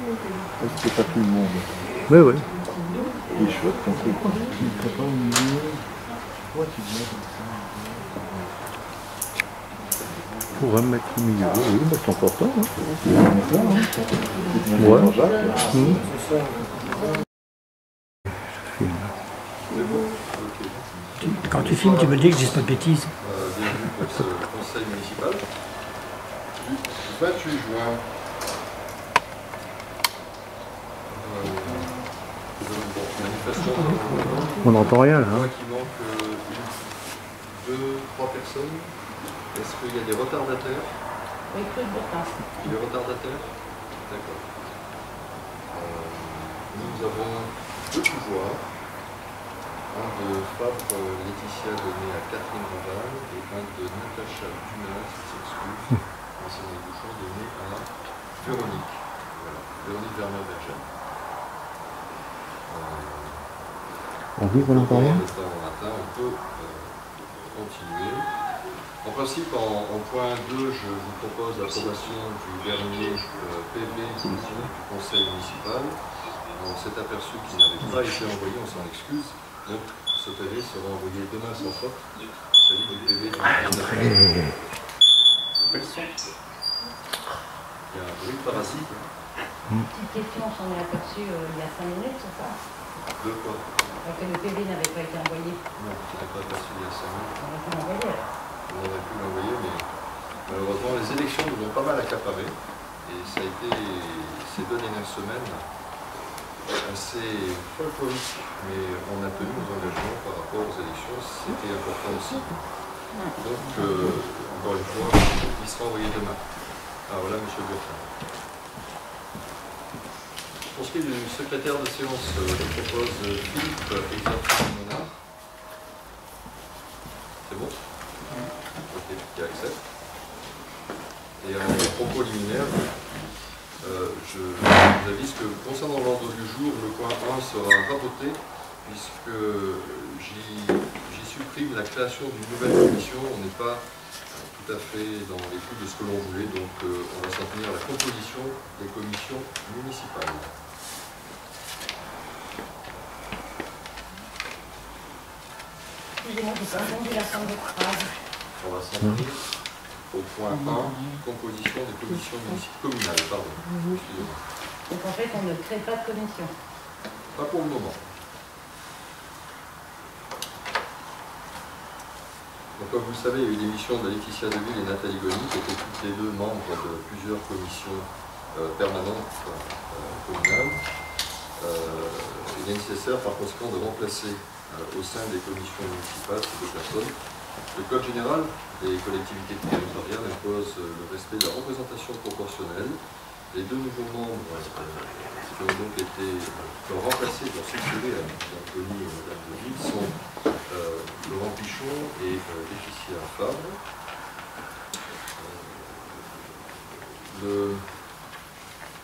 Est-ce que t'as tout le monde? Oui, oui. Il est chouette ton truc. Tu ne ferais pas mieux? Pourquoi tu viens comme ça? Pour un mètre au milieu, oui, bah, c'est encore ça. Hein. Ouais. Jean-Jacques. Quand tu filmes, tu me dis que je dis pas de bêtises. Bienvenue pour ce conseil municipal du 28 juin. Manifestation. On n'entend rien là. Je vois qu'il manque 2, 3 personnes. Est-ce qu'il y a des retardataires? Oui, peu de retard. Il est retardataire? D'accord. Nous avons 2 pouvoirs. Un de Fabre Laetitia donné à Catherine Raval et un de Natacha Dumas, qui s'excuse, enseignante Bouchon, donné à Véronique. Voilà, Véronique Werner-Berger. On dit qu'on n'entend rien? On peut continuer. En principe, en point 2, je vous propose l'approbation du dernier PV du Conseil municipal. On s'est aperçu qu'il n'avait pas été envoyé, on s'en excuse. Donc, ce PV sera envoyé demain sans faute. Il s'agit du PV du 29 mai. Il y a un bruit de parasite. Petite question, on s'en est aperçu il y a 5 minutes, c'est ça? De quoi? Que le PV n'avait pas été envoyé. Non, je n'ai pas aperçu il y a 5 minutes. On aurait pu l'envoyer alors. On aurait pu l'envoyer, mais malheureusement, les élections nous ont pas mal accaparé. Et ça a été, ces 2 dernières semaines, assez folklorique, mais on a tenu nos engagements par rapport aux élections, c'était important aussi. Donc, encore une fois, il sera envoyé demain. Ah voilà, M. Burtin. Pour ce qui est du secrétaire de séance, je propose Philippe Exarchon-Monard. C'est bon? Ok, qui accepte. Et à mon propos liminaire, je vous avise que concernant l'ordre du jour, le point 1 sera raboté puisque j'y supprime la création d'une nouvelle commission. On n'est pas tout à fait dans les clous de ce que l'on voulait, donc on va s'en tenir à la composition des commissions municipales. Excusez-moi, j'ai pas entendu la fin de votre phrase. On va s'en tenir au point 1, composition des commissions communales. Pardon. Excusez-moi. Donc en fait, on ne crée pas de commission. Pas pour le moment. Donc, comme vous le savez, il y a eu l'émission de Laetitia Deville et Nathalie Goni, qui étaient toutes les 2 membres de plusieurs commissions permanentes communales. Il est nécessaire par conséquent de remplacer au sein des commissions municipales ces 2 personnes. Le Code général des collectivités territoriales impose le respect de la représentation proportionnelle. Les 2 nouveaux membres qui ont donc été remplacés pour succéder à Anthony et Madame Deville sont Laurent Pichon et Laetitia Fabre.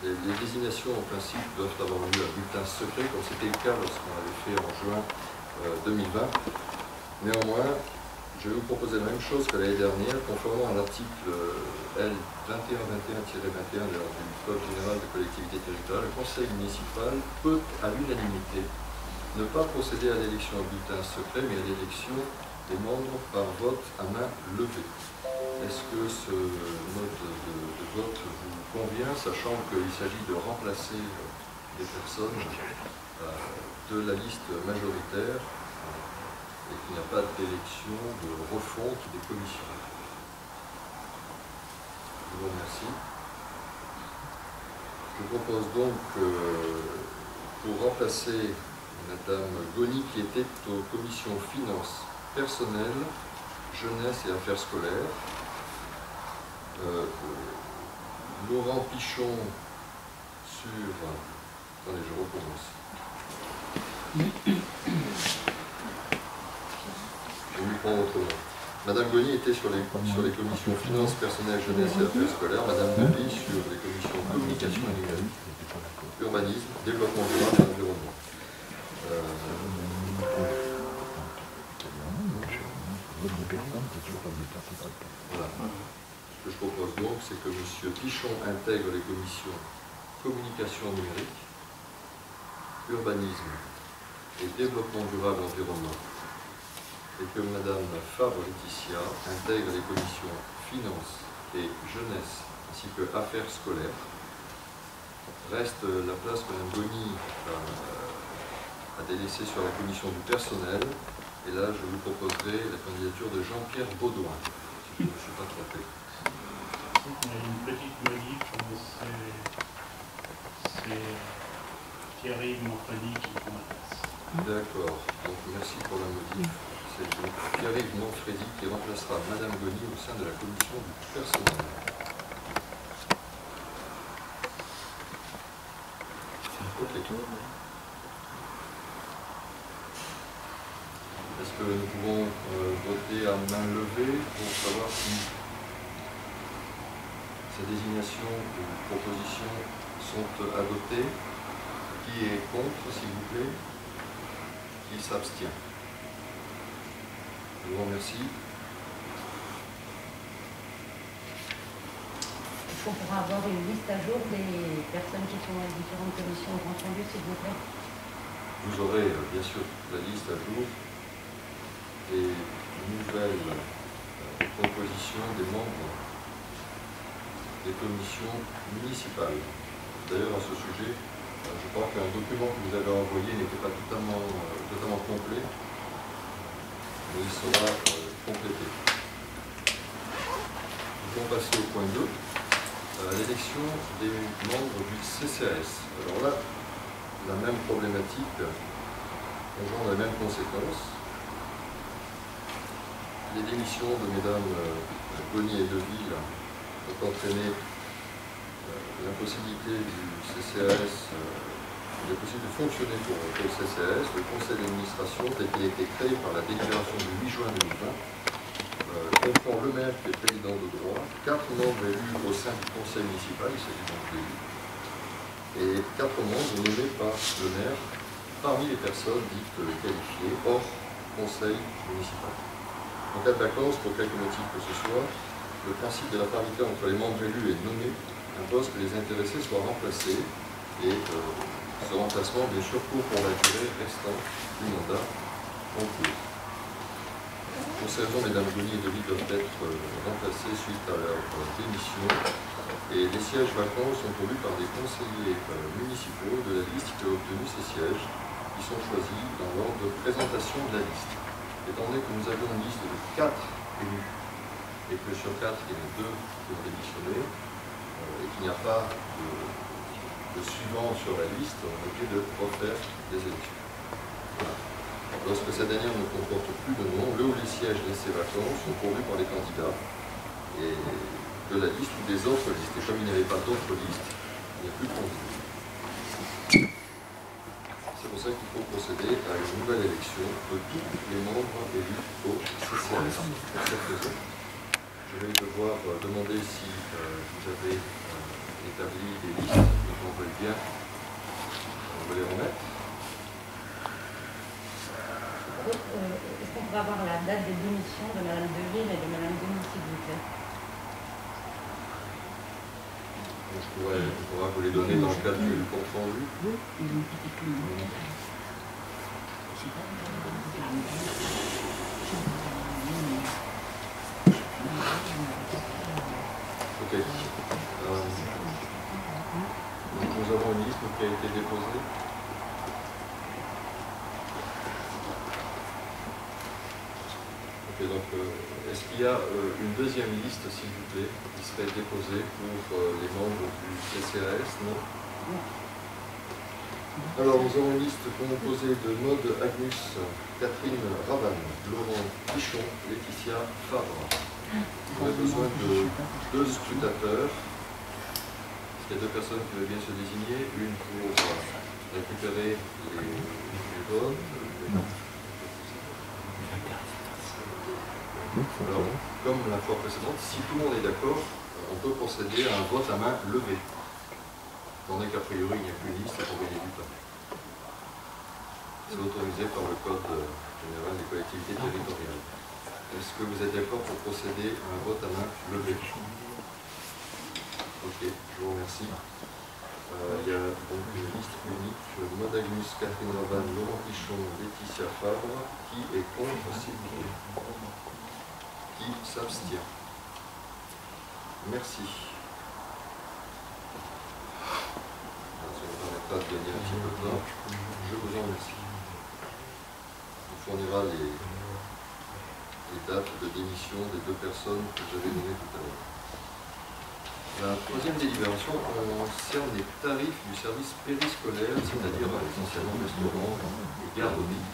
Les désignations en principe doivent avoir lieu à bulletin secret, comme c'était le cas lorsqu'on l'avait fait en juin 2020. Néanmoins, je vais vous proposer la même chose que l'année dernière, conformément à l'article L 2121-21 du Code général des collectivités territoriales. Le Conseil municipal peut, à l'unanimité, ne pas procéder à l'élection à bulletin secret, mais à l'élection des membres par vote à main levée. Est-ce que ce mode de vote vous convient, sachant qu'il s'agit de remplacer des personnes de la liste majoritaire et qu'il n'y a pas d'élection de refonte des commissions? Je vous remercie. Je vous propose donc, pour remplacer Madame Goni, qui était aux commissions finances personnelles, jeunesse et affaires scolaires, Laurent Pichon sur... Attendez, je recommence. Je vais lui prendre autrement. Madame Goni était sur les commissions finances personnelles, jeunesse et affaires scolaires, Madame Deville sur les commissions communication et numérique, urbanisme, développement durable et environnement. Voilà. Ce que je propose donc, c'est que M. Pichon intègre les commissions communication numérique, urbanisme et développement durable environnement, et que Madame Fabre-Laetitia intègre les commissions finances et jeunesse ainsi que affaires scolaires. Reste la place que Mme Goni a délaissée sur la commission du personnel, et là je vous proposerai la candidature de Jean-Pierre Baudouin, si je ne me suis pas trompé. Il y a une petite modif, c'est Thierry Manfredi qui prend la place. D'accord, donc merci pour la modif. C'est Thierry Manfredi qui remplacera Madame Goni au sein de la commission du personnel. Ok. Est-ce que nous pouvons voter à main levée pour savoir si ces désignations ou propositions sont adoptées? Qui est contre, s'il vous plaît? Qui s'abstient? Je vous remercie. Est-ce qu'on pourra avoir une liste à jour des personnes qui sont dans les différentes commissions de compte rendu, s'il vous plaît? Vous aurez bien sûr la liste à jour et une nouvelle composition des membres des commissions municipales. D'ailleurs, à ce sujet, je crois qu'un document que vous avez envoyé n'était pas totalement complet, mais il sera complété. Nous allons passer au point 2. L'élection des membres du CCAS. Alors là, la même problématique engendre les mêmes conséquences. Les démissions de Mesdames Goni et Deville ont entraîné l'impossibilité du CCAS, il est possible de fonctionner pour le CCAS. Le conseil d'administration, tel qu'il a été créé par la délibération du 8 juin 2020, comprend le maire qui est président de droit, 4 membres élus au sein du conseil municipal, il s'agit donc d'élus, et 4 membres nommés par le maire parmi les personnes dites qualifiées hors conseil municipal. En cas de vacance, pour quelque motif que ce soit, le principe de la parité entre les membres élus et nommés impose que les intéressés soient remplacés, et ce remplacement, bien sûr, court pour la durée restante du mandat en cours. Pour ces raisons, Mesdames Goni et Deville doivent être remplacées suite à leur démission, et les sièges vacants sont pourvus par des conseillers municipaux de la liste qui a obtenu ces sièges, qui sont choisis dans l'ordre de présentation de la liste. Étant donné que nous avions une liste de 4 élus, et que sur 4, il y en a 2 qui ont démissionné, et qu'il n'y a pas de suivant sur la liste, on est obligé de refaire des élections. Voilà. Lorsque cette dernière ne comporte plus de nom, le ou les sièges laissés vacants sont pourvus par les candidats et de la liste ou des autres listes. Et comme il n'y avait pas d'autres listes, il n'y a plus de candidats. C'est pour ça qu'il faut procéder à une nouvelle élection de tous les membres élus au CCAS. Pour cette raison, je vais devoir demander si vous avez établi des listes, donc on veut bien, on va les remettre. Est-ce qu'on pourrait avoir la date de démission de Mme Deville et de Mme Goni, s'il vous plaît? On pourra vous les donner dans le cadre du compte rendu. Ok. Donc nous avons une liste qui a été déposée. Ok, donc est-ce qu'il y a une deuxième liste, s'il vous plaît, qui serait déposée pour les membres du CCAS? Non. Alors nous avons une liste composée de Maud Agnus, Catherine Ravan, Laurent Pichon, Laetitia Fabre. On a besoin de 2 scrutateurs. Est-ce qu'il y a 2 personnes qui veulent bien se désigner? Une pour récupérer les votes. Alors, comme la fois précédente, si tout le monde est d'accord, on peut procéder à un vote à main levée. Étant donné qu'a priori il n'y a qu'une liste pour gagner du temps. C'est autorisé par le Code général des collectivités territoriales. Est-ce que vous êtes d'accord pour procéder à un vote à main levée? Ok, je vous remercie. Il y a donc une liste unique, Maud Agnus, Catherine Rabanne, Laurent Pichon, Laetitia Fabre. Qui est contre, s'il vous plaît? Qui s'abstient? Merci. Ça nous permettra de gagner un petit peu de temps. Je vous en remercie. On fournira les dates de démission des 2 personnes que j'avais nommées tout à l'heure. La troisième délibération concerne les tarifs du service périscolaire, c'est-à-dire essentiellement restaurants et garderies.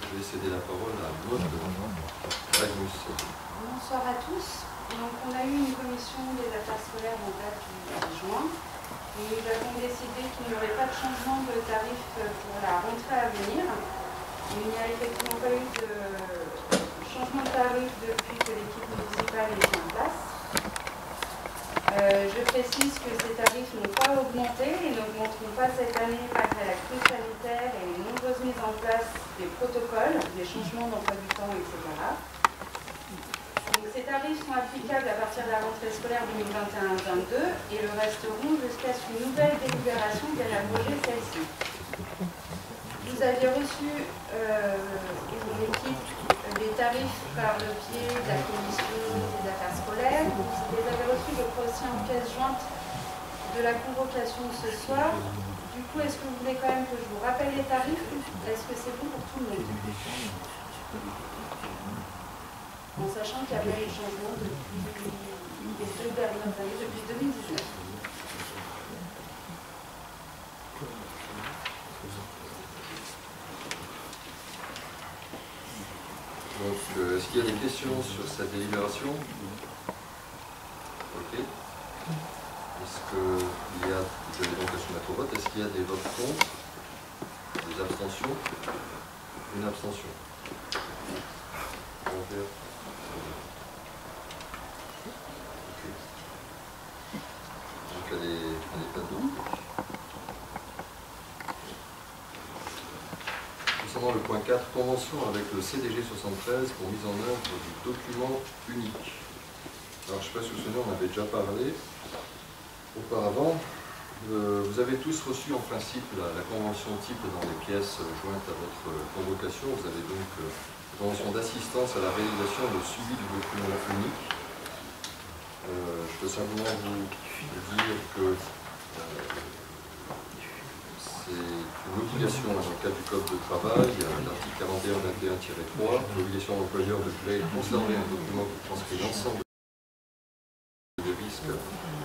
Je vais céder la parole à Maud Agnus. Bonsoir à tous. Donc, on a eu une commission des affaires scolaires en date du 10 juin. Et nous avons décidé qu'il n'y aurait pas de changement de tarif pour la rentrée à venir. Il n'y a effectivement pas eu de changement de tarif depuis que l'équipe municipale est en place. Je précise que ces tarifs n'ont pas augmenté et n'augmenteront pas cette année malgré la crise sanitaire et les nombreuses mises en place des protocoles, des changements d'emploi du temps, etc. Donc, ces tarifs sont applicables à partir de la rentrée scolaire 2021-22 et le resteront jusqu'à ce qu'une nouvelle délibération vienne abroger celle-ci. Vous aviez reçu l'équipe les tarifs par le biais de la commission des affaires scolaires. Vous les avez reçus, je crois, aussi en pièce jointe de la convocation ce soir. Du coup, est-ce que vous voulez quand même que je vous rappelle les tarifs? Est-ce que c'est bon pour tout le monde? En sachant qu'il y a eu des changements depuis les 2 dernières années, depuis 2019. Donc, est-ce qu'il y a des questions sur cette délibération? Ok. Est-ce qu'il y a, vous allez donc la soumettre au vote, est-ce qu'il y a des votes contre? Des abstentions? Une abstention. Ok. Donc, elle est pas double. Concernant le point 4, convention avec le CDG 73 pour mise en œuvre du document unique. Alors, je ne sais pas si vous vous souvenez, on avait déjà parlé auparavant. Vous avez tous reçu en principe la convention type dans les pièces jointes à votre convocation. Vous avez donc la convention d'assistance à la réalisation et au suivi du document unique. Je peux simplement vous dire que c'est une obligation dans le cadre du Code de travail, l'article 41-21-3, l'obligation de l'employeur de conserver un document qui transcrit l'ensemble des risques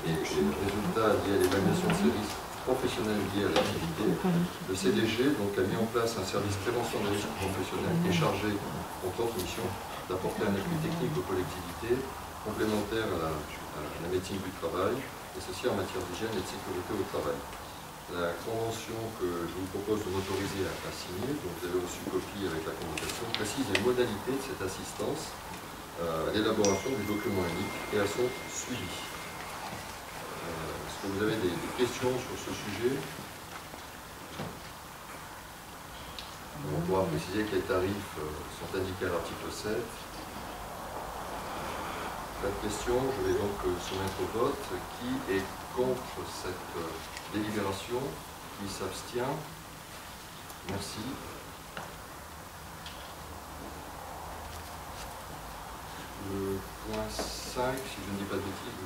et des résultats liés à l'évaluation de ces risques professionnels liés à l'activité. Le CDG donc, a mis en place un service prévention des risques professionnels qui est chargé, entre autres missions, d'apporter un appui technique aux collectivités, complémentaire à la médecine du travail, et ceci en matière d'hygiène et de sécurité au travail. La convention que je vous propose de m'autoriser à signer, dont vous avez reçu copie avec la convocation, précise les modalités de cette assistance à l'élaboration du document unique et à son suivi. Est-ce que vous avez des questions sur ce sujet? On pourra préciser que les tarifs sont indiqués à l'article 7. Pas de questions, je vais donc soumettre au vote. Qui est contre cette délibération? Qui s'abstient? Merci. Le point 5, si je ne dis pas de bêtises,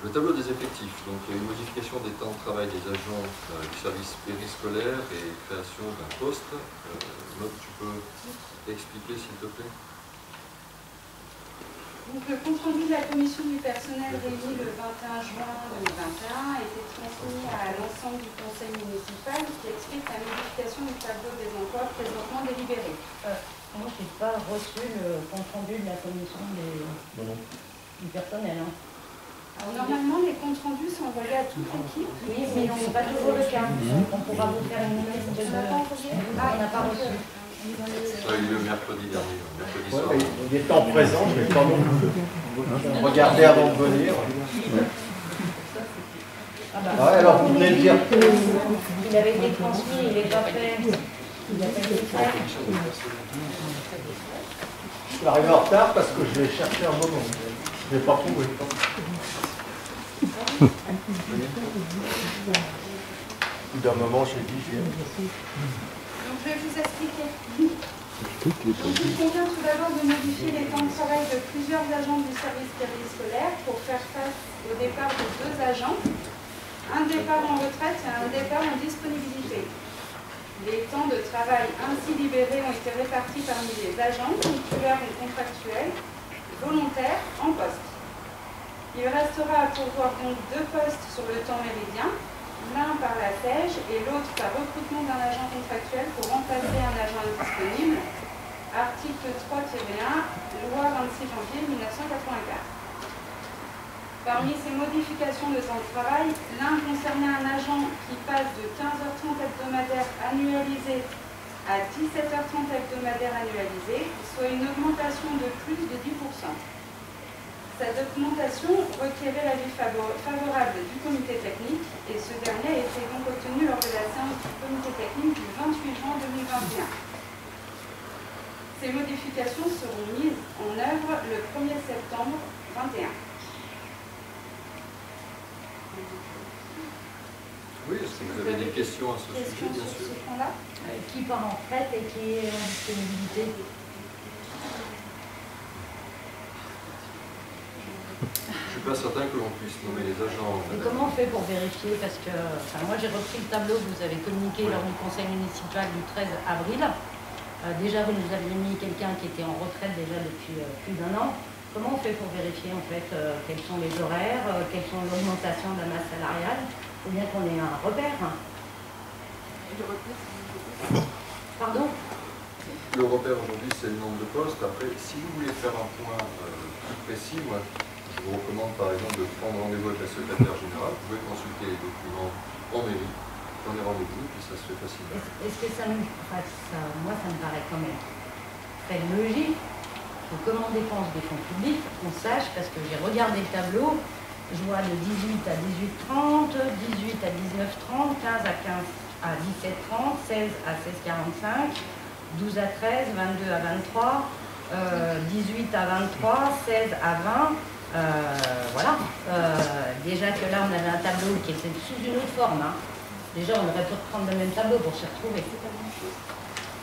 le tableau des effectifs. Donc il y a une modification des temps de travail des agents du service périscolaire et création d'un poste. Maud, tu peux expliquer s'il te plaît? Donc, le compte-rendu de la commission du personnel réunie le 21 juin 2021 a été transmis à l'ensemble du conseil municipal qui explique la modification du tableau des emplois présentement délibéré. Moi, je n'ai pas reçu le compte-rendu de la commission du personnel. Hein. Alors, normalement, les comptes rendus sont envoyés à toute l'équipe. Oui, mais ce n'est pas toujours le cas. Donc, on pourra vous faire une liste de... Ah, on n'a pas reçu. Ça a eu lieu mercredi dernier, mercredi soir. Ouais, il est en présent, je vais pas non plus regarder avant de venir. Ah, alors vous venez de dire. Il avait été transmis, il n'est pas fait. Il a pas été fait. Je suis arrivé en retard parce que je l'ai cherché un moment. Je ne l'ai pas trouvé. Au bout d'un moment, j'ai dit, Donc je vais vous expliquer. Donc, il convient tout d'abord de modifier les temps de travail de plusieurs agents du service périscolaire pour faire face au départ de 2 agents, un départ en retraite et un départ en disponibilité. Les temps de travail ainsi libérés ont été répartis parmi les agents, titulaires ou contractuels, volontaires, en poste. Il restera à pourvoir donc 2 postes sur le temps méridien, l'un par la SEIG et l'autre par recrutement d'un agent contractuel pour remplacer un agent indisponible. Article 3-1, loi 26 janvier 1984. Parmi ces modifications de temps de travail, l'un concernait un agent qui passe de 15h30 hebdomadaires annualisées à 17h30 hebdomadaires annualisées, soit une augmentation de plus de 10%. Cette augmentation requérait l'avis favorable du comité technique et ce dernier a été donc obtenu lors de la séance du comité technique du 28 juin 2021. Ces modifications seront mises en œuvre le 1er septembre 2021. Oui, est-ce que vous avez des questions à ce sujet, bien sûr. Sur ce point-là Qui part en retraite et qui est en disponibilité? Je ne suis pas certain que l'on puisse nommer les agents. Et comment on fait pour vérifier? Parce que moi j'ai repris le tableau que vous avez communiqué lors du conseil municipal du 13 avril. Déjà vous nous aviez mis quelqu'un qui était en retraite déjà depuis plus d'1 an. Comment on fait pour vérifier en fait quels sont les horaires, quelles sont l'augmentation de la masse salariale? Ou bien qu'on ait un repère. Pardon? Le repère aujourd'hui, c'est le nombre de postes. Après, si vous voulez faire un point plus précis, moi, je vous recommande par exemple de prendre rendez-vous avec la secrétaire générale. Vous pouvez consulter les documents en mairie, prenez rendez-vous, puis ça se fait facilement. Est-ce que ça me... moi, ça me paraît quand même très logique que comme on dépense des fonds publics, on sache, parce que j'ai regardé le tableau, je vois de 18 à 18h30, 18 à 19h30, 15 à 17h30, 16 à 16h45, 12 à 13, 22 à 23, 18 à 23, 16 à 20. Voilà. Déjà que là, on avait un tableau qui était sous une autre forme. Hein. Déjà, on aurait pu reprendre le même tableau pour s'y retrouver.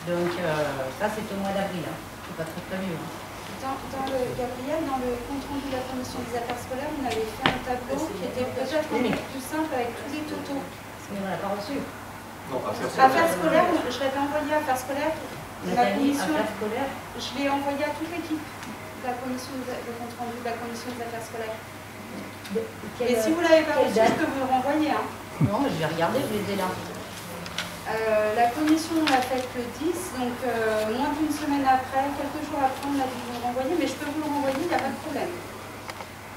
Donc, ça, c'est au mois d'avril. Hein. C'est pas très vieux. Hein. Gabriel, dans le compte rendu de la commission des affaires scolaires, on avait fait un tableau qui était peut-être plus simple avec tous les totaux. Mais on l'a pas reçu. Non, affaires scolaires, je l'avais envoyé à affaires scolaires. La commission, affaires scolaires. Je l'ai envoyé à toute l'équipe de la commission de compte rendu de la commission des affaires scolaires. Et si vous ne l'avez pas reçu, je peux vous le renvoyer. Hein. Non, mais je vais regarder, je les ai là. La commission l'a faite le 10, donc moins d'une semaine après, quelques jours après, on a dû vous le renvoyer, mais je peux vous le renvoyer, il n'y a pas de problème.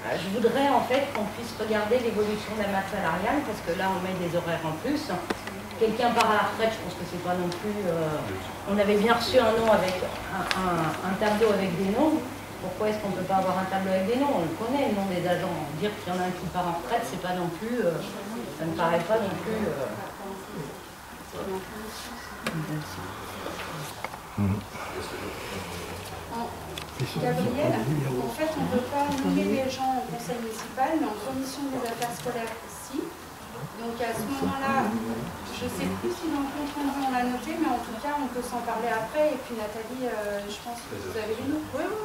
Je voudrais en fait qu'on puisse regarder l'évolution de la masse salariale, parce que là on met des horaires en plus. Quelqu'un part à la retraite, je pense que c'est pas non plus... on avait bien reçu un nom avec un tableau avec des noms. Pourquoi est-ce qu'on ne peut pas avoir un tableau avec des noms? On le connaît, le nom des agents. Dire qu'il y en a un qui part en retraite, c'est pas non plus... ça ne paraît pas non plus... Gabriel, en fait, on ne peut pas nommer les gens au conseil municipal, mais en commission des affaires scolaires, si. Donc à ce moment-là, je ne sais plus si dans le compte rendu on l'a noté, mais en tout cas, on peut s'en parler après. Et puis Nathalie, je pense que vous avez les noms. Oui, oui.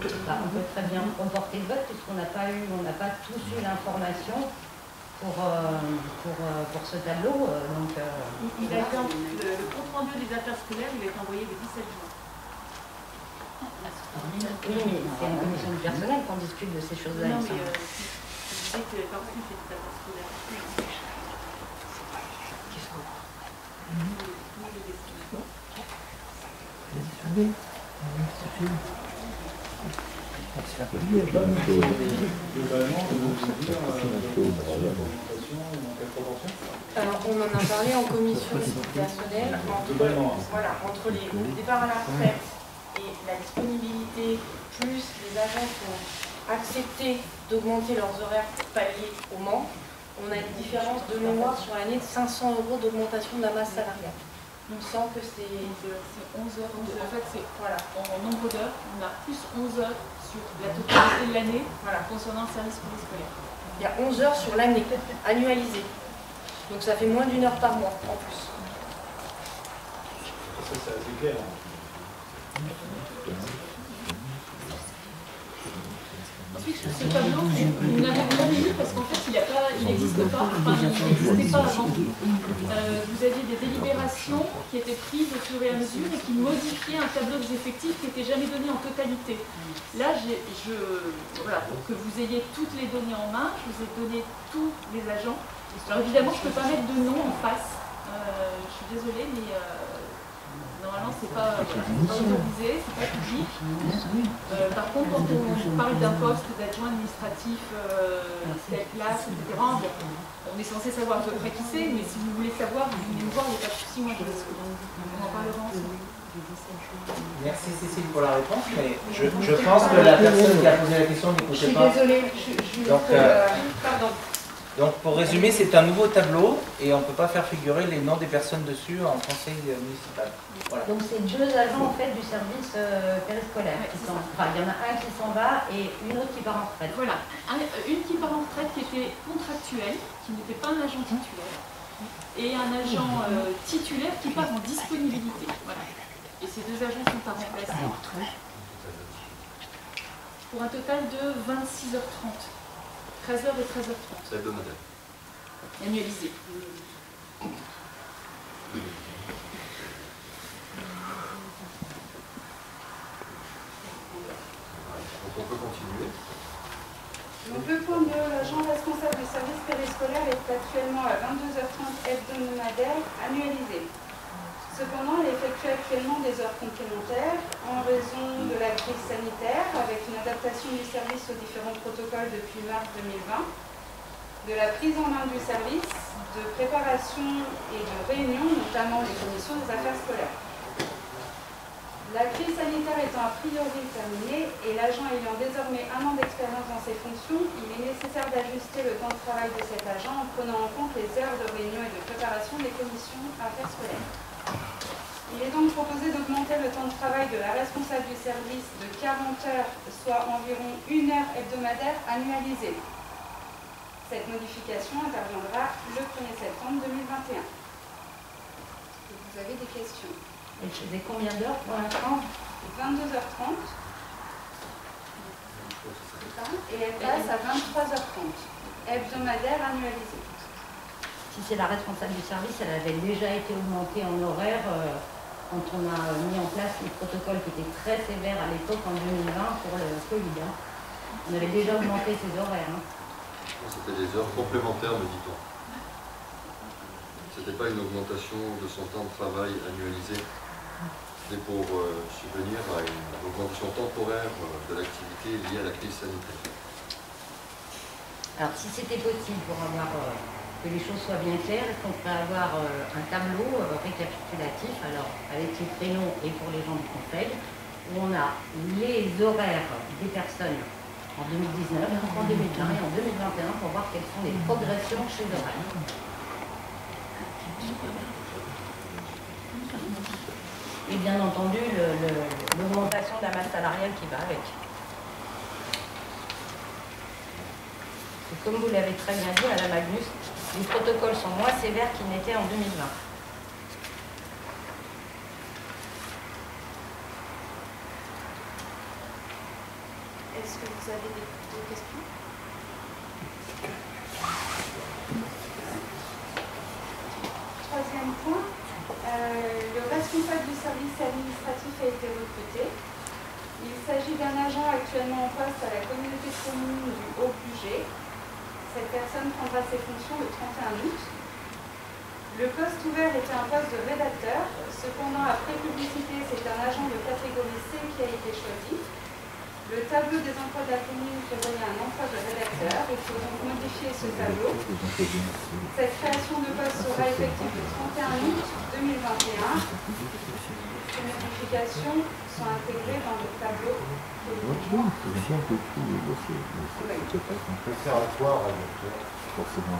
On peut très bien reporter le vote puisqu'on n'a pas tous eu l'information pour ce tableau. Donc, il a été le compte rendu des affaires scolaires, il a été envoyé le 17 juin. Oui, mais c'est une commission du personnel qu'on discute de ces choses-là. Non, mais je disais que par contre, il fait des affaires scolaires. Alors, on en a parlé en commission personnelle entre le départ à la retraite et la disponibilité, plus les agents qui ont accepté d'augmenter leurs horaires pour pallier au manque. On a une différence de mémoire sur l'année de 500 € d'augmentation de la masse salariale. Il me semble que c'est 11 heures. En fait, c'est Voilà. en nombre d'heures, on a plus 11 heures sur la totalité de l'année Voilà. concernant le service périscolaire. Il y a 11 heures sur l'année, annualisées. Donc ça fait moins d'1 heure par mois en plus. Ça, c'est assez clair. Ensuite, sur ce tableau, vous n'avez jamais vu parce qu'en fait, il n'existe pas, enfin, il n'existait pas avant. Vous aviez des délibérations qui étaient prises au fur et à mesure et qui modifiaient un tableau des effectifs qui n'était jamais donné en totalité. Là, voilà, pour que vous ayez toutes les données en main, je vous ai donné tous les agents. Alors évidemment, je ne peux pas mettre de nom en face. Je suis désolée, mais normalement, c'est pas autorisé, c'est pas public. Par contre, quand on parle d'un poste d'adjoint administratif, telle place, etc., on est censé savoir à peu près qui c'est, mais si vous voulez savoir, vous venez me voir, il n'y a pas de souci, moi je laisse. On en parlera ensemble. Merci Cécile pour la réponse, mais je pense que la personne qui a posé la question n'écoutait pas. Je suis désolée, pardon. Donc pour résumer, c'est un nouveau tableau et on ne peut pas faire figurer les noms des personnes dessus en conseil municipal. Voilà. Donc c'est 2 agents en fait du service périscolaire. Enfin, il y en a un qui s'en va et une autre qui part en retraite. Voilà, une qui part en retraite qui était contractuelle, qui n'était pas un agent titulaire, et un agent titulaire qui part en disponibilité. Voilà. Et ces 2 agents sont à remplacer. Pour un total de 26h30. 13h et 13h30. C'est hebdomadaire. Annualisé. Donc on peut continuer. Donc le point de l'agent responsable du service périscolaire est actuellement à 22h30 hebdomadaire annualisé. Cependant, elle effectue actuellement des heures complémentaires en raison de la crise sanitaire, avec une adaptation du service aux différents protocoles depuis mars 2020, de la prise en main du service, de préparation et de réunion, notamment les commissions des affaires scolaires. La crise sanitaire étant a priori terminée et l'agent ayant désormais 1 an d'expérience dans ses fonctions, il est nécessaire d'ajuster le temps de travail de cet agent en prenant en compte les heures de réunion et de préparation des commissions affaires scolaires. Il est donc proposé d'augmenter le temps de travail de la responsable du service de 40 heures, soit environ 1 heure hebdomadaire annualisée. Cette modification interviendra le 1er septembre 2021. Vous avez des questions? Elle faisait combien d'heures pour l'instant? 22h30. Et elle passe à 23h30. Hebdomadaire annualisée. Si c'est la responsable du service, elle avait déjà été augmentée en horaire quand on a mis en place les protocoles qui étaient très sévères à l'époque en 2020 pour le Covid. On avait déjà augmenté ses horaires. C'était des heures complémentaires, me dit-on. Ce n'était pas une augmentation de son temps de travail annualisé. C'était pour subvenir à une augmentation temporaire de l'activité liée à la crise sanitaire. Alors si c'était possible pour avoir que les choses soient bien claires, est-ce qu'on pourrait avoir un tableau récapitulatif, alors avec les prénoms et pour les gens du conseil, où on a les horaires des personnes en 2019, en 2020 et en 2021 pour voir quelles sont les progressions chez les horaires. Et bien entendu, l'augmentation de la masse salariale qui va avec. Et comme vous l'avez très bien dit, Madame Magnus, les protocoles sont moins sévères qu'ils n'étaient en 2020. Est-ce que vous avez des questions? Troisième point, le responsable du service administratif a été recruté. Il s'agit d'un agent actuellement en poste à la communauté de communes du Haut-Puget. Cette personne prendra ses fonctions le 31 août. Le poste ouvert était un poste de rédacteur. Cependant, après publicité, c'est un agent de catégorie C qui a été choisi. Le tableau des emplois de la commune prévoyait un emploi de rédacteur. Il faut donc modifier ce tableau. Cette création de poste sera effective le 31 août 2021. Ces modifications sont intégrées dans le tableau. Forcément.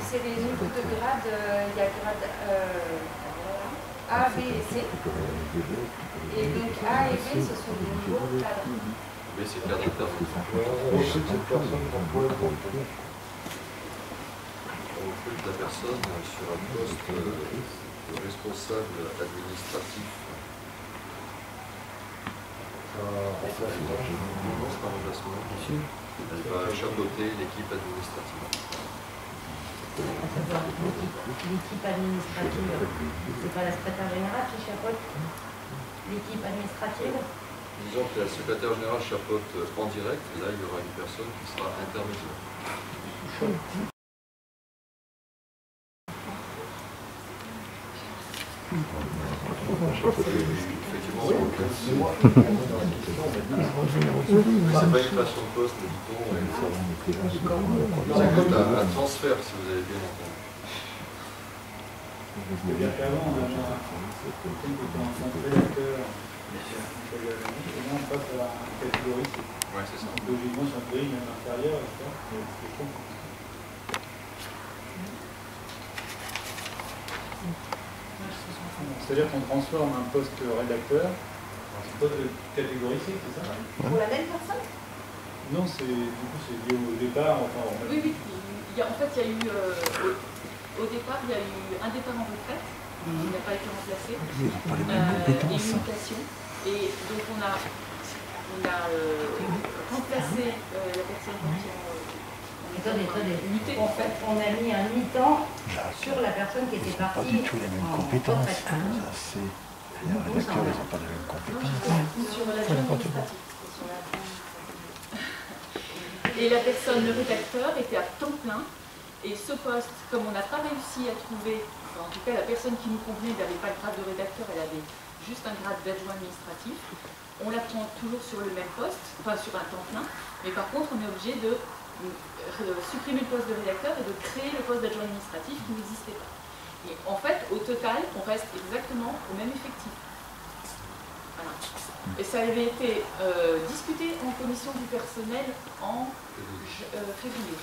C'est les niveaux de grade. Il y a grade A, B et C. Et donc A et B, ce sont des niveaux cadres. B, c'est cadre interne. On recrute la personne sur un poste de responsable administratif. Par remplacement. Elle va chapeauter l'équipe administrative. L'équipe administrative, c'est pas la secrétaire générale qui chapeaute l'équipe administrative? Disons que la secrétaire générale chapeaute en direct, et là il y aura une personne qui sera intermédiaire. Effectivement, c'est pas une création de poste, mais dit-on, un transfert, si vous avez bien entendu. C'est-à-dire qu'avant, on a quelqu'un qui était en rédacteur, et là on passe à la catégorie C. Ouais, c'est ça. Logiquement, sur un pays même inférieur, etc. C'est con. C'est-à-dire qu'on transforme un poste rédacteur en un poste de catégorie C, c'est ça? Pour la même personne? Non, c'est lié au départ. Enfin, Oui, oui. En fait, il y a eu, au départ, il y a eu un départ en retraite, qui n'a pas été remplacé, et une mutation. Et donc, on a remplacé la personne qui Attendez. En fait, on a mis un mi-temps sur la personne qui était partie. Pas du tout les mêmes compétences. Les rédacteurs, ils n'ont pas les mêmes compétences. sur la administrative. Et la personne, le rédacteur, était à temps plein. Et ce poste, comme on n'a pas réussi à trouver, enfin, en tout cas la personne qui nous convenait n'avait pas le grade de rédacteur, elle avait juste un grade d'adjoint administratif, on la prend toujours sur le même poste, enfin sur un temps plein, mais par contre on est obligé de supprimer le poste de rédacteur et de créer le poste d'adjoint administratif qui n'existait pas. Et en fait, au total, on reste exactement au même effectif. Voilà. Et ça avait été discuté en commission du personnel en février.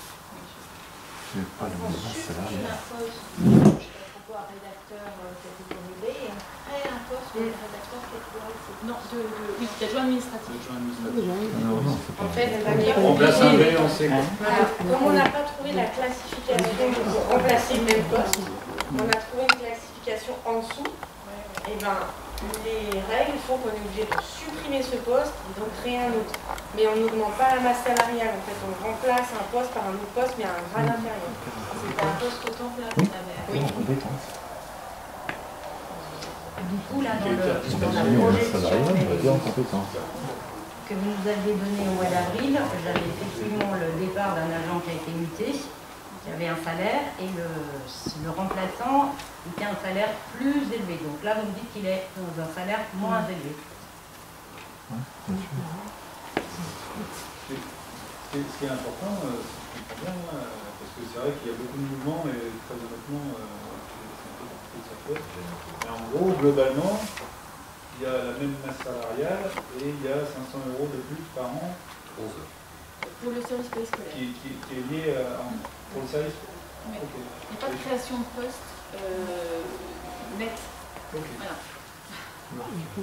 C'est pas le même salarié. Pourquoi rédacteur catégorie B et on crée un poste de rédacteur catégorie C? Non, oui, d'adjoint administratif. En fait, on place un B, on sait quoi. voilà. Comme on n'a pas trouvé la classification pour remplacer le même poste, on a trouvé une classification en dessous. Et ben, les règles font qu'on est obligé de supprimer ce poste et donc créer un autre. Mais on n'augmente pas la masse salariale, en fait, on remplace un poste par un autre poste, mais à un grade inférieur. C'était un poste au temps plein qu'on avait. Oui. Du coup, là, dans la projection que vous nous aviez donnée au mois d'avril, j'avais effectivement le départ d'un agent qui a été muté, qui avait un salaire, et le remplaçant était un salaire plus élevé. Donc là, vous me dites qu'il est dans un salaire moins élevé. Ce qui est important, c'est bien, parce que c'est vrai qu'il y a beaucoup de mouvements, et très honnêtement, c'est sa faute. Mais en gros, globalement, il y a la même masse salariale et il y a 500 € de plus par an. 11 heures. Pour le service périscolaire. Qui est lié pour le service. Oui. Okay. Il n'y a pas de création de poste nette. Okay. Voilà. Moi, ce que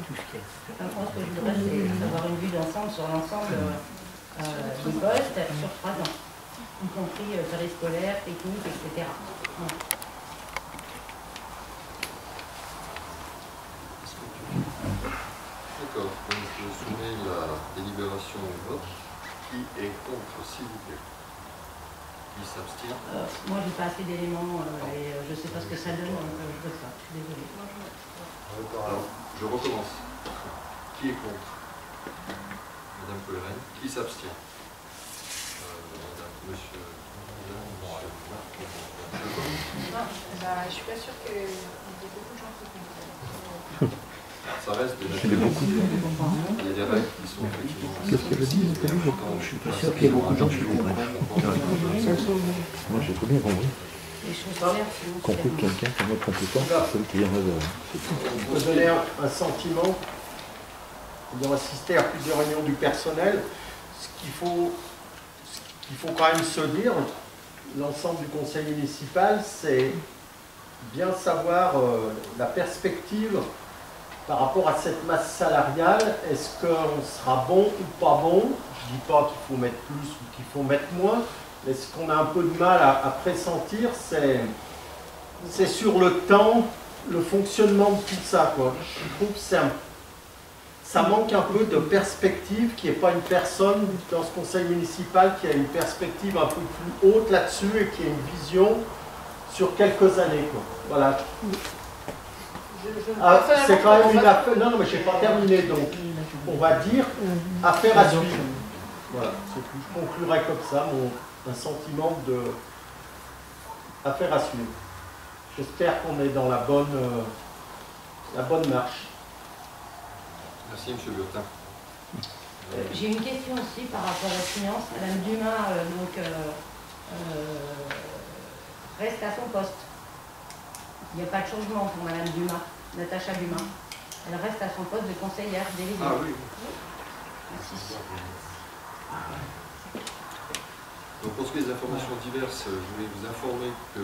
je voudrais, c'est avoir une vue d'ensemble sur l'ensemble du poste sur 3 ans, y compris périscolaire, technique, etc. D'accord, donc je soumets la délibération au vote. Qui est contre, s'il vous plaît? Qui s'abstient? Moi, j'ai pas assez d'éléments et je sais pas ce que ça donne, donc je veux ça. Je suis désolée. Alors, je recommence. Qui est contre? Madame Coleren. Qui s'abstient? Monsieur. Je suis pas sûre qu'il y ait beaucoup de gens qui comprennent. Ça reste déjà. Il y a beaucoup de gens. Il y a des règles qui sont effectivement. Qu'est-ce qu'elle dit? Je suis pas sûr qu'il y ait beaucoup de gens qui comprennent. Moi, j'ai très bien compris. Compris que quelqu'un qui a moins de compétences, c'est celui qui vient de. Vous donner un sentiment ayant assisté à plusieurs réunions du personnel, ce qu'il faut quand même se dire, l'ensemble du conseil municipal, c'est bien savoir la perspective par rapport à cette masse salariale. Est-ce qu'on sera bon ou pas bon? Je ne dis pas qu'il faut mettre plus ou qu'il faut mettre moins, mais ce qu'on a un peu de mal à pressentir, c'est sur le temps, le fonctionnement de tout ça, quoi. Je trouve que ça manque un peu de perspective, qu'il n'y ait pas une personne dans ce conseil municipal qui a une perspective un peu plus haute là-dessus et qui a une vision sur quelques années, quoi. Voilà. C'est quand même une affaire. Non, mais je n'ai pas terminé, donc on va dire affaire à suivre. Voilà, c'est tout. Je conclurai comme ça un sentiment de affaire à suivre. J'espère qu'on est dans la bonne marche. Merci, M. Burtin. J'ai une question aussi par rapport aux finances. Madame Dumas reste à son poste. Il n'y a pas de changement pour Madame Dumas, Natacha Dumas. Elle reste à son poste de conseillère déléguée. Ah oui. Merci. Donc pour ce qui est des informations diverses, je voulais vous informer que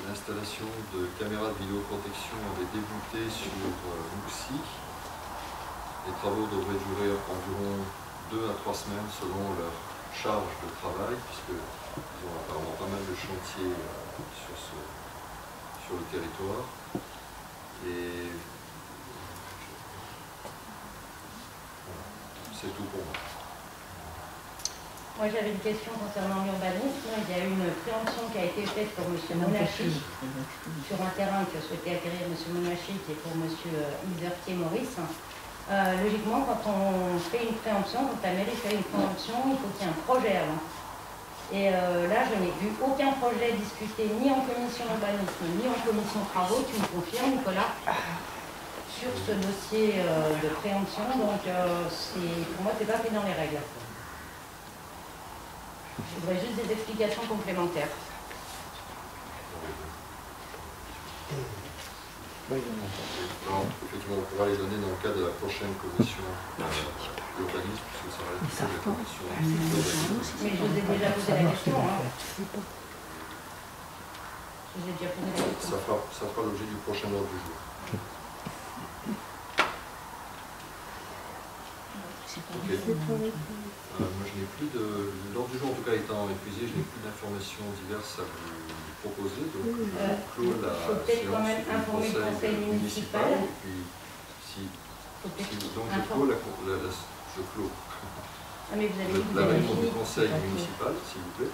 l'installation de caméras de vidéoprotection avait débuté sur Mouxy. Les travaux devraient durer environ 2 à 3 semaines selon leur charge de travail, puisqu'ils ont apparemment pas mal de chantiers sur le territoire. Et voilà, c'est tout pour moi. Moi, j'avais une question concernant l'urbanisme. Il y a eu une préemption qui a été faite pour M. Monachy sur un terrain que souhaitait acquérir M. Monachy, qui est pour M. Yves-Berthier-Maurice. Logiquement, quand on fait une préemption, quand la mairie fait une préemption, il faut qu'il y ait un projet avant. Et là, je n'ai vu aucun projet discuté ni en commission urbanisme, ni en commission travaux. Tu me confirmes, Nicolas, sur ce dossier de préemption. Donc, pour moi, c'est pas fait dans les règles. Je voudrais juste des explications complémentaires. Alors, effectivement, on pourra les donner dans le cadre de la prochaine commission urbanisme, puisque ça va être la commission urbanisme. Mais je vous ai déjà posé la question. Hein. Je vous ai déjà posé la question. Ça fera l'objet du prochain ordre du jour. Ok. Moi, je n'ai plus de... L'ordre du jour, en tout cas, étant épuisé, je n'ai plus d'informations diverses à vous proposer. Donc, je clôt la séance du conseil municipal. Et puis, donc, je clôt la réunion du conseil municipal, s'il vous plaît.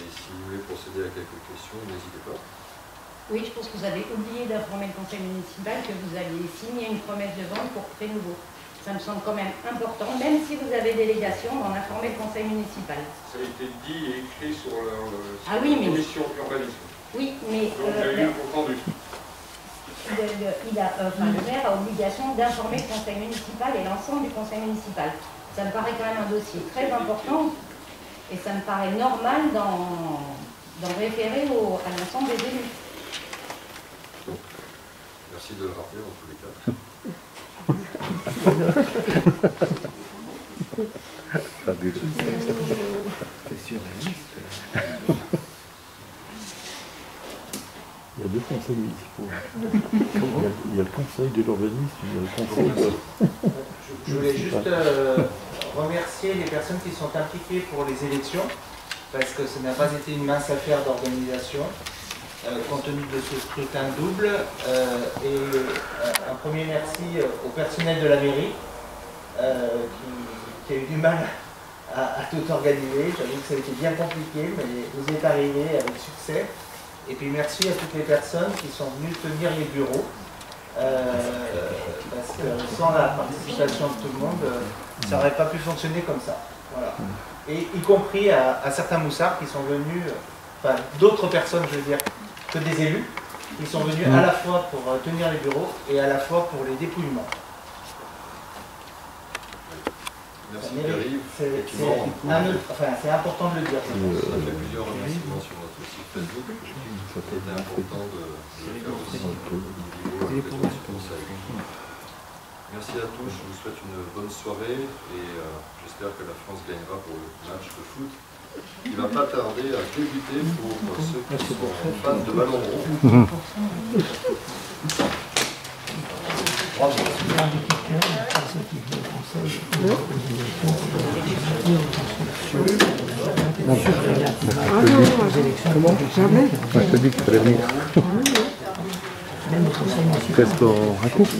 Et si vous voulez procéder à quelques questions, n'hésitez pas. Oui, je pense que vous avez oublié d'informer le conseil municipal que vous aviez signé une promesse de vente pour Pré Nouveau. Ça me semble quand même important, même si vous avez délégation, d'en informer le conseil municipal. Ça a été dit et écrit sur la commission urbanisme. Oui, mais donc, il y a eu entendu. Le maire a obligation d'informer le conseil municipal et l'ensemble du conseil municipal. Ça me paraît quand même un dossier très important et ça me paraît normal d'en référer à l'ensemble des élus. Merci de le rappeler en tous les cas. Il y a deux conseils municipaux. Il y a le conseil de l'urbanisme, il y a le conseil de... Je voulais juste remercier les personnes qui sont impliquées pour les élections, parce que ça n'a pas été une mince affaire d'organisation, compte tenu de ce scrutin double. Et un premier merci au personnel de la mairie, qui a eu du mal à tout organiser. J'avoue que ça a été bien compliqué, mais vous êtes arrivés avec succès. Et puis merci à toutes les personnes qui sont venues tenir les bureaux, parce que sans la participation de tout le monde, ça n'aurait pas pu fonctionner comme ça. Voilà. Et y compris à certains moussards qui sont venus, enfin d'autres personnes, je veux dire, que des élus, qui sont venus à la fois pour tenir les bureaux et à la fois pour les dépouillements. Merci Pierre-Yves. C'est important de le dire. On a fait plusieurs remerciements sur notre site Facebook. C'était important de le faire aussi au niveau du conseil. Merci à tous, je vous souhaite une bonne soirée et j'espère que la France gagnera pour le match de foot. il ne va pas tarder à débuter pour ceux qui sont fans de ballon rond. Je te dis qu'il fallait venir. Qu'est-ce qu'on raconte?